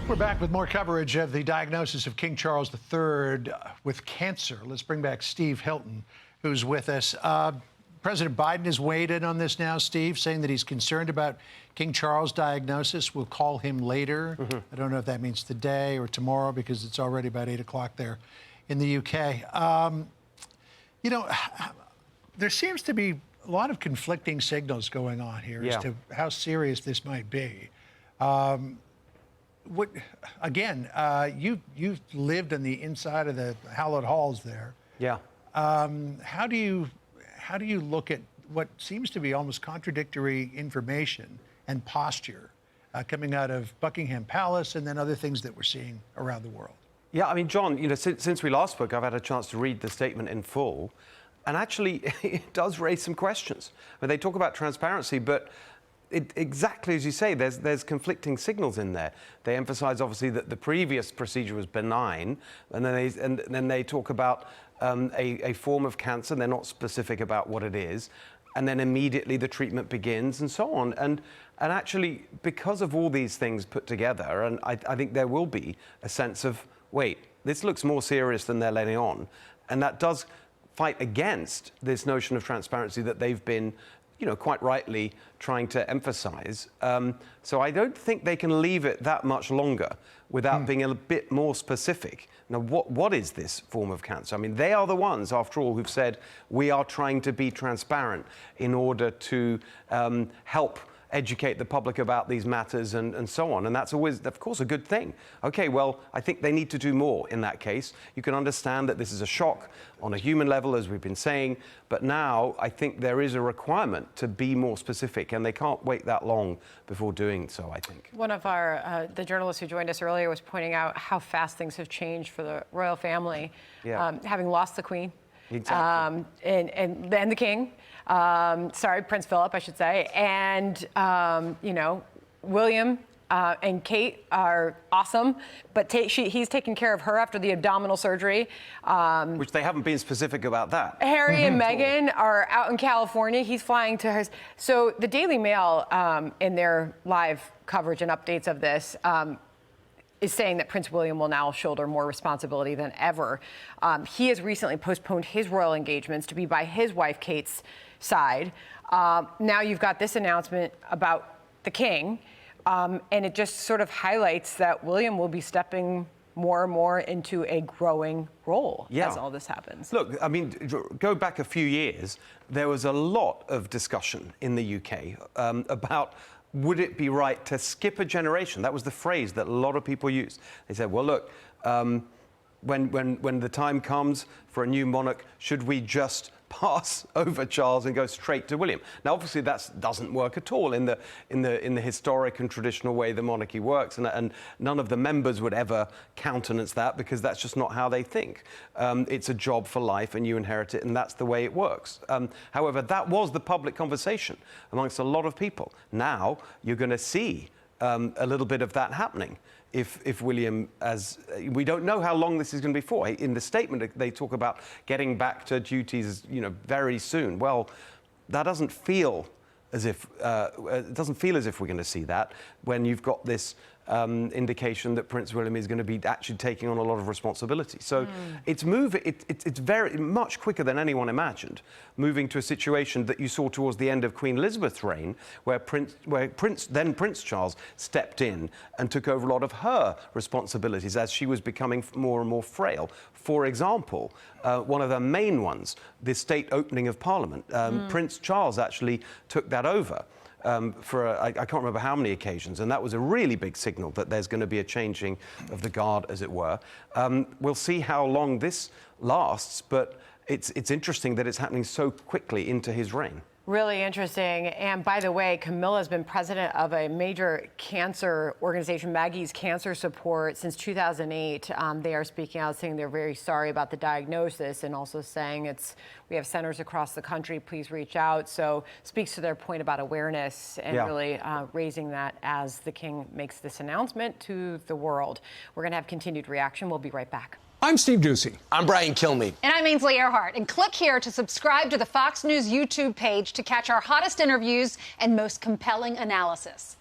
We're back with more coverage of the diagnosis of King Charles III with cancer. Let's bring back Steve Hilton, who's with us. President Biden has weighed in on this now, Steve, saying that he's concerned about King Charles' diagnosis. We'll call him later. I don't know if that means today or tomorrow because it's already about 8 o'clock there in the UK. You know, there seems to be a lot of conflicting signals going on here as to how serious this might be. You've lived on the inside of the hallowed halls there. Yeah. How do you look at what seems to be almost contradictory information and posture coming out of Buckingham Palace and then other things that we're seeing around the world? Yeah, I mean, John, you know, since we last spoke, I've had a chance to read the statement in full, and actually, it does raise some questions. I mean, they talk about transparency, but exactly as you say, there's conflicting signals in there. They emphasize, obviously, that the previous procedure was benign, and then they talk about a form of cancer. They're not specific about what it is, and then immediately the treatment begins, and so on. And actually, because of all these things put together, and I think there will be a sense of, wait, this looks more serious than they're letting on, and that does fight against this notion of transparency that they've been, you know, quite rightly trying to emphasize. So I don't think they can leave it that much longer without being a bit more specific. Now, what is this form of cancer? I mean, they are the ones, after all, who've said, we are trying to be transparent in order to help educate the public about these matters and so on. And that's always, of course, a good thing. Okay, well, I think they need to do more in that case. You can understand that this is a shock on a human level, as we've been saying, but now I think there is a requirement to be more specific, and they can't wait that long before doing so, I think. One of our, the journalists who joined us earlier was pointing out how fast things have changed for the royal family, having lost the Queen. Exactly. And the King, Prince Philip, I should say, and, you know, William and Kate are awesome, but he's taking care of her after the abdominal surgery. Which they haven't been specific about that. Harry and Meghan are out in California. He's flying to hers. So the Daily Mail, in their live coverage and updates of this, is saying that Prince William will now shoulder more responsibility than ever. He has recently postponed his royal engagements to be by his wife Kate's side. Now you've got this announcement about the King, and it just sort of highlights that William will be stepping more and more into a growing role as all this happens. Look, I mean, go back a few years, there was a lot of discussion in the UK about would it be right to skip a generation? That was the phrase that a lot of people used. They said, well, look, when the time comes for a new monarch, should we just pass over Charles and go straight to William? Now, obviously, that doesn't work at all in the historic and traditional way the monarchy works, and none of the members would ever countenance that because that's just not how they think. It's a job for life, and you inherit it, and that's the way it works. However, that was the public conversation amongst a lot of people. Now you're going to see a little bit of that happening. If William, we don't know how long this is going to be for. In the statement, they talk about getting back to duties, you know, very soon. Well, that doesn't feel as if it doesn't feel as if we're going to see that when you've got this indication that Prince William is going to be actually taking on a lot of responsibility. So it's very much quicker than anyone imagined, moving to a situation that you saw towards the end of Queen Elizabeth's reign, where Prince Charles stepped in and took over a lot of her responsibilities as she was becoming more and more frail. For example, one of the main ones, the state opening of Parliament. Prince Charles actually took that over. I can't remember how many occasions, and that was a really big signal that there's going to be a changing of the guard, as it were. We'll see how long this lasts, but it's interesting that it's happening so quickly into his reign. Really interesting. And by the way, Camilla's been president of a major cancer organization, Maggie's Cancer Support, since 2008. They are speaking out, saying they're very sorry about the diagnosis, and also saying we have centers across the country, please reach out. So speaks to their point about awareness and really raising that as the King makes this announcement to the world. We're going to have continued reaction. We'll be right back. I'm Steve Doocy. I'm Brian Kilmeade. And I'm Ainsley Earhart. And click here to subscribe to the Fox News YouTube page to catch our hottest interviews and most compelling analysis.